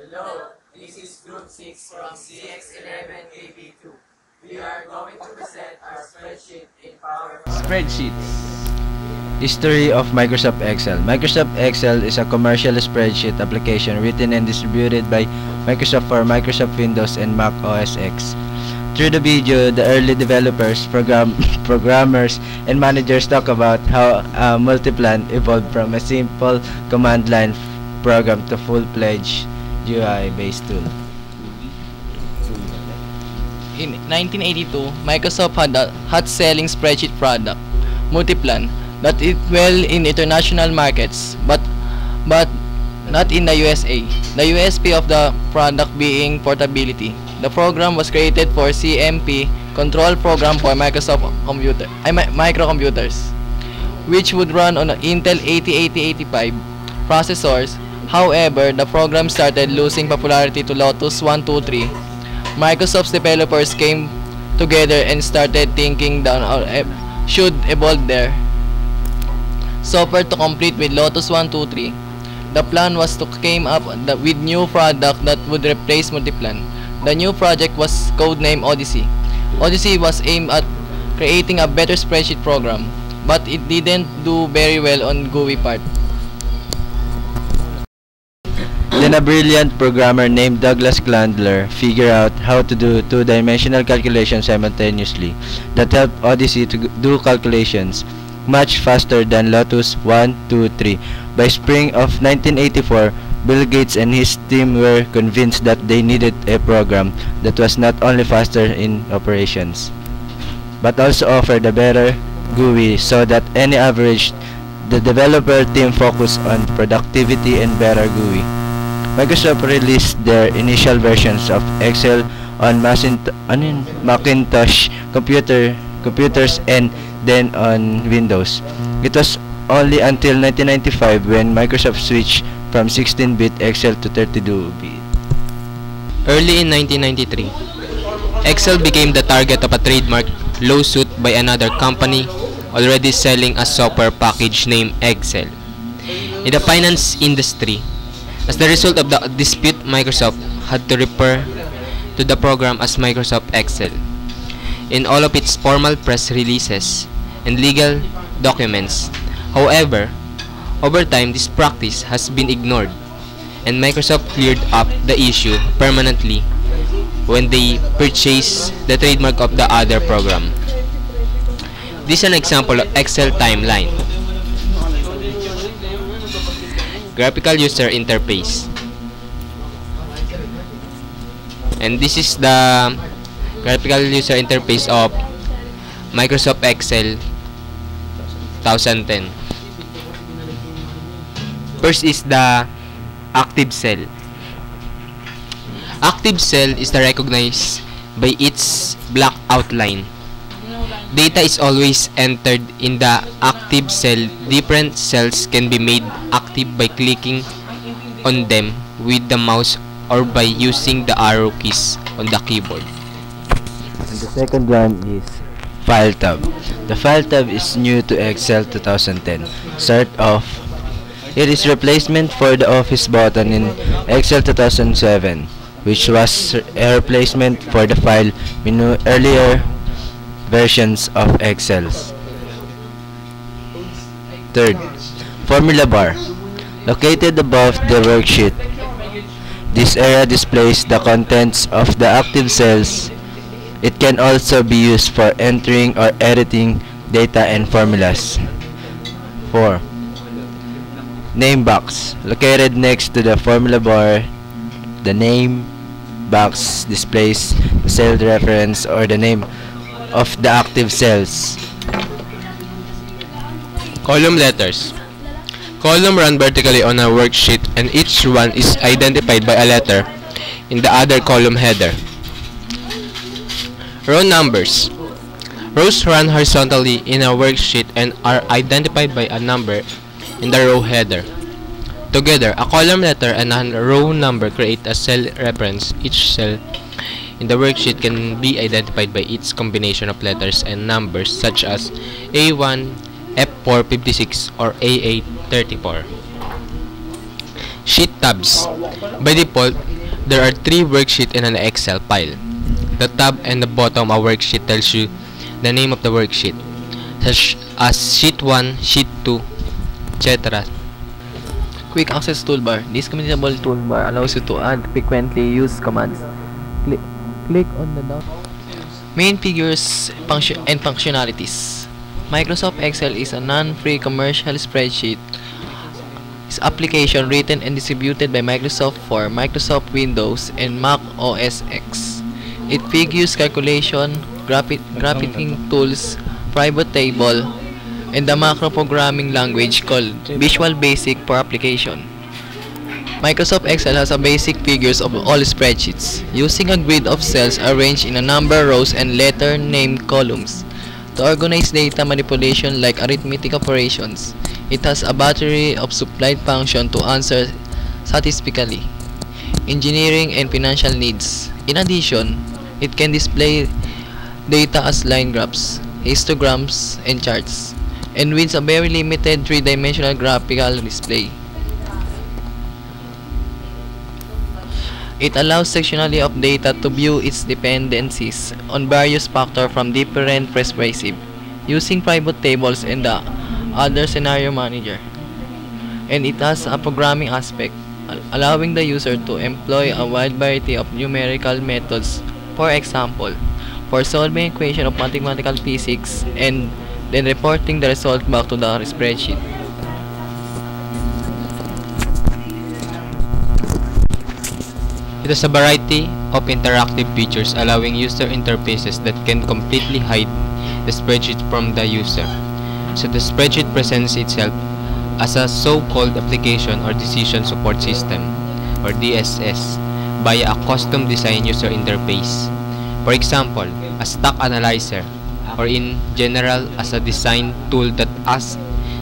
Hello, this is Group 6 from CX11KB2. We are going to present our spreadsheet in PowerPoint. Spreadsheets. History of Microsoft Excel. Microsoft Excel is a commercial spreadsheet application written and distributed by Microsoft for Microsoft Windows and Mac OS X. Through the video, the early developers, programmers, and managers talk about how Multiplan evolved from a simple command line program to full-fledged UI-based tool. In 1982, Microsoft had a hot-selling spreadsheet product, Multiplan, that did well in international markets, but not in the USA. The USP of the product being portability. The program was created for CMP, Control Program for Microsoft microcomputers, which would run on Intel 8080-85 processors. However, the program started losing popularity to Lotus 123. Microsoft's developers came together and started thinking that should evolve their software to compete with Lotus 123. The plan was to came up with new product that would replace Multiplan. The new project was codenamed Odyssey. Odyssey was aimed at creating a better spreadsheet program, but it didn't do very well on GUI part. Then a brilliant programmer named Douglas Chandler figured out how to do two-dimensional calculations simultaneously that helped Odyssey to do calculations much faster than Lotus 123. By spring of 1984, Bill Gates and his team were convinced that they needed a program that was not only faster in operations, but also offered a better GUI so that any average the developer team focused on productivity and better GUI. Microsoft released their initial versions of Excel on Macintosh computers and then on Windows. It was only until 1995 when Microsoft switched from 16-bit Excel to 32-bit. Early in 1993, Excel became the target of a trademark lawsuit by another company already selling a software package named Excel. In the finance industry, as the result of the dispute, Microsoft had to refer to the program as Microsoft Excel in all of its formal press releases and legal documents. However, over time, this practice has been ignored, and Microsoft cleared up the issue permanently when they purchased the trademark of the other program. This is an example of Excel timeline. Graphical user interface. And this is the graphical user interface of Microsoft Excel 2010. First is the active cell. Active cell is recognized by its black outline. Data is always entered in the active cell. Different cells can be made active by clicking on them with the mouse or by using the arrow keys on the keyboard. And the second one is File tab. The File tab is new to Excel 2010. Start off. It is replacement for the Office button in Excel 2007, which was a replacement for the File menu earlier versions of Excel. Third, Formula bar. Located above the worksheet. This area displays the contents of the active cells. It can also be used for entering or editing data and formulas. 4. Name box. Located next to the formula bar, the name box displays the cell reference or the name of the active cells. Column letters. Column run vertically on a worksheet and each one is identified by a letter in the other column header. Row numbers. Rows run horizontally in a worksheet and are identified by a number in the row header. Together, a column letter and a row number create a cell reference. Each cell in the worksheet can be identified by its combination of letters and numbers such as A1, F456 or A834. Sheet tabs. By default, there are 3 worksheets in an Excel file. The tab and the bottom of worksheet tells you the name of the worksheet, such as sheet 1, sheet 2, etc. Quick access toolbar. This customizable toolbar allows you to add frequently used commands. Click on the main figures and functionalities. Microsoft Excel is a non-free commercial spreadsheet. It's application written and distributed by Microsoft for Microsoft Windows and Mac OS X. It figures calculation, graphing tools, pivot table, and the macro programming language called Visual Basic for application. Microsoft Excel has a basic figures of all spreadsheets, using a grid of cells arranged in a number rows and letter name columns. To organize data manipulation like arithmetic operations, it has a battery of supplied functions to answer satisfactorily engineering and financial needs. In addition, it can display data as line graphs, histograms, and charts, and with a very limited three-dimensional graphical display. It allows sectionally of data to view its dependencies on various factors from different perspectives, using pivot tables and the other scenario manager. And it has a programming aspect, allowing the user to employ a wide variety of numerical methods, for example, for solving equations of mathematical physics and then reporting the result back to the spreadsheet. It has a variety of interactive features allowing user interfaces that can completely hide the spreadsheet from the user. So the spreadsheet presents itself as a so-called application or decision support system, or DSS, via a custom designed user interface. For example, a stock analyzer, or in general as a design tool that asks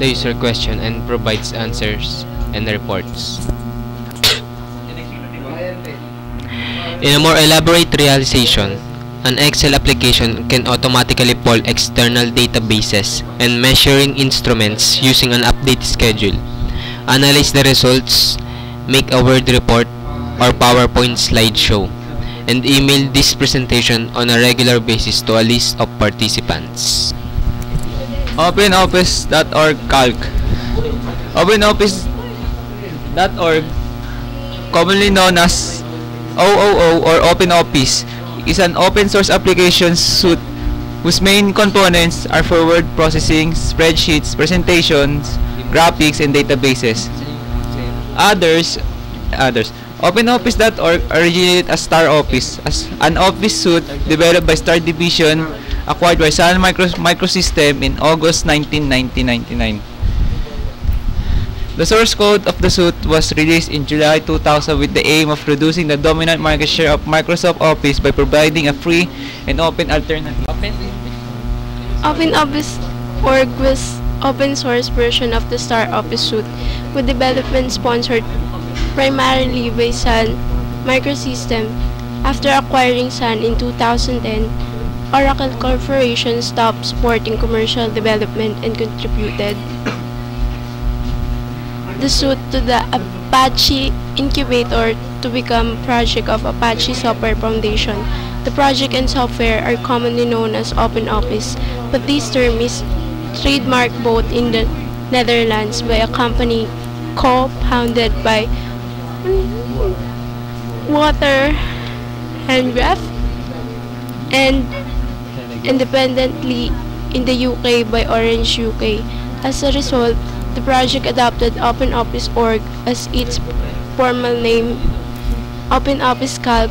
the user question and provides answers and reports. In a more elaborate realization, an Excel application can automatically pull external databases and measuring instruments using an update schedule, analyze the results, make a Word report or PowerPoint slideshow, and email this presentation on a regular basis to a list of participants. OpenOffice.org Calc. OpenOffice.org, commonly known as OOO or OpenOffice, is an open source application suite whose main components are for word processing, spreadsheets, presentations, graphics, and databases. Others. OpenOffice.org originated as Star Office, as an office suite developed by Star Division, acquired by Sun Microsystems in August 1999. The source code of the suite was released in July 2000 with the aim of reducing the dominant market share of Microsoft Office by providing a free and open alternative. OpenOffice.org was open source version of the Star Office suite, with development sponsored primarily by Sun Microsystems. After acquiring Sun in 2010, Oracle Corporation stopped supporting commercial development and contributed the suite to the Apache Incubator to become a project of Apache Software Foundation. The project and software are commonly known as OpenOffice, but this term is trademarked both in the Netherlands by a company co-founded by Walter Hengraff and independently in the UK by Orange UK. As a result, the project adopted OpenOffice.org as its formal name. OpenOffice Calc,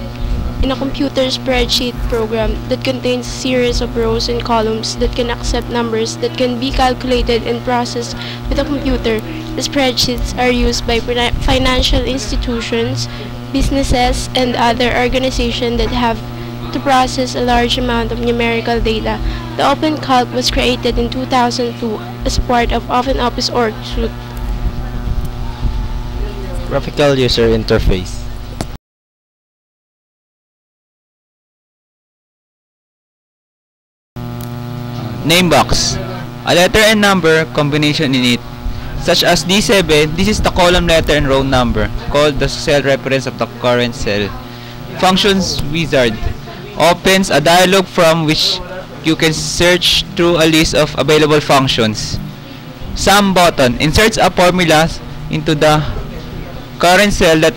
in a computer spreadsheet program that contains a series of rows and columns that can accept numbers that can be calculated and processed with a computer. The spreadsheets are used by financial institutions, businesses, and other organizations that have to process a large amount of numerical data. The OpenCalc was created in 2002 as part of OpenOffice.org suite. Graphical user interface. Name box, a letter and number combination in it. such as D7, this is the column letter and row number, called the cell reference of the current cell. Functions wizard opens a dialog from which you can search through a list of available functions. Sum button inserts a formula into the current cell that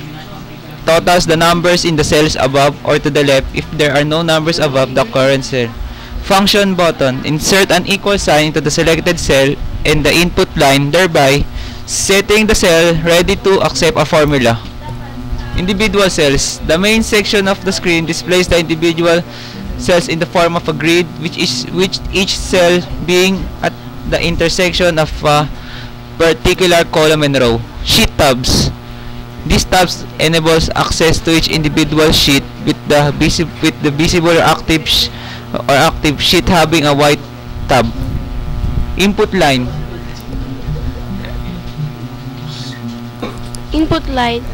totals the numbers in the cells above or to the left if there are no numbers above the current cell. Function button insert an equal sign into the selected cell in the input line, thereby setting the cell ready to accept a formula. Individual cells. The main section of the screen displays the individual cells in the form of a grid, which each cell being at the intersection of a particular column and row. Sheet tabs. These tabs enables access to each individual sheet with the visible active sheet having a white tab. Input line. Input line.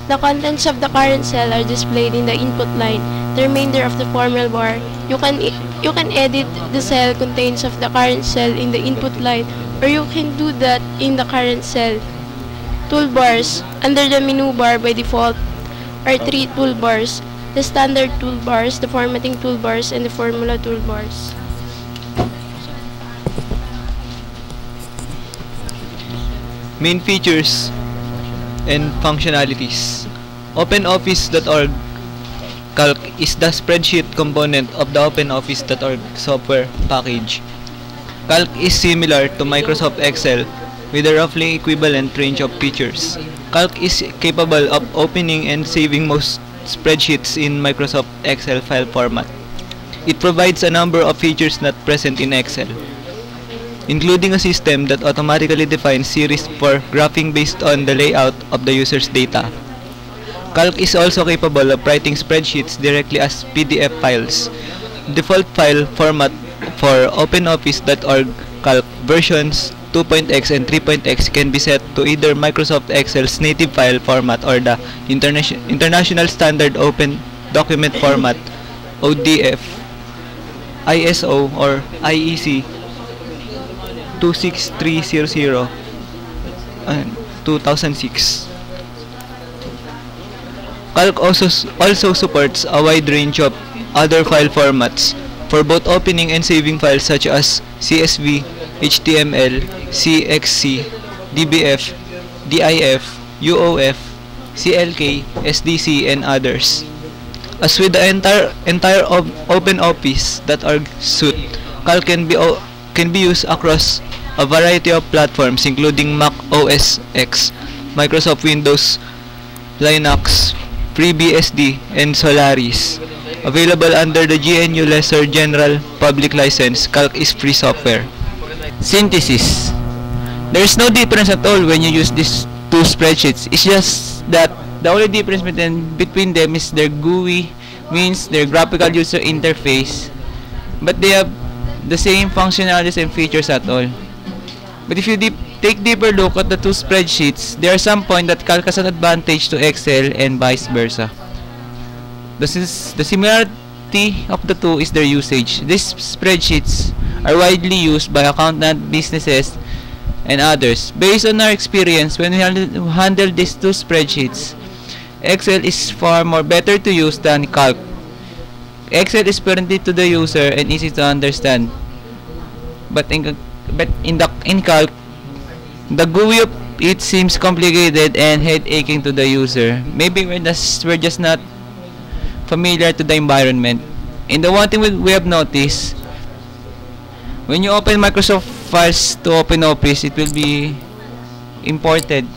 The contents of the current cell are displayed in the input line. The remainder of the formal bar. You can edit the cell contents of the current cell in the input line, or you can do that in the current cell. Toolbars. Under the menu bar by default are 3 toolbars: the standard toolbars, the formatting toolbars, and the formula toolbars. Main features and functionalities. OpenOffice.org Calc is the spreadsheet component of the OpenOffice.org software package. Calc is similar to Microsoft Excel with a roughly equivalent range of features. Calc is capable of opening and saving most spreadsheets in Microsoft Excel file format. It provides a number of features not present in Excel, including a system that automatically defines series for graphing based on the layout of the user's data. Calc is also capable of writing spreadsheets directly as PDF files. Default file format for OpenOffice.org Calc versions 2.x and 3.x can be set to either Microsoft Excel's native file format or the International Standard Open Document Format ODF, ISO or IEC 26300 2006. Calc also supports a wide range of other file formats for both opening and saving files such as CSV, HTML, CXC, DBF, DIF, UOF, CLK, SDC, and others. As with the entire OpenOffice.org suite, Calc can be used across a variety of platforms including Mac OS X, Microsoft Windows, Linux, FreeBSD, and Solaris. Available under the GNU Lesser General Public License, Calc is free software. Synthesis. There is no difference at all when you use these two spreadsheets. It's just that the only difference between them is their GUI, means their graphical user interface, but they have the same functionalities and features at all. But if you take deeper look at the two spreadsheets, there are some points that Calc has an advantage to Excel and vice versa. The similarity of the two is their usage. These spreadsheets are widely used by accountant businesses and others. Based on our experience, when we handle these two spreadsheets, Excel is far more better to use than Calc. Excel is friendly to the user and easy to understand. But in Calc, the GUI of it seems complicated and head-aching to the user. Maybe we're just not familiar to the environment. And the one thing we have noticed, when you open Microsoft files to OpenOffice, it will be imported.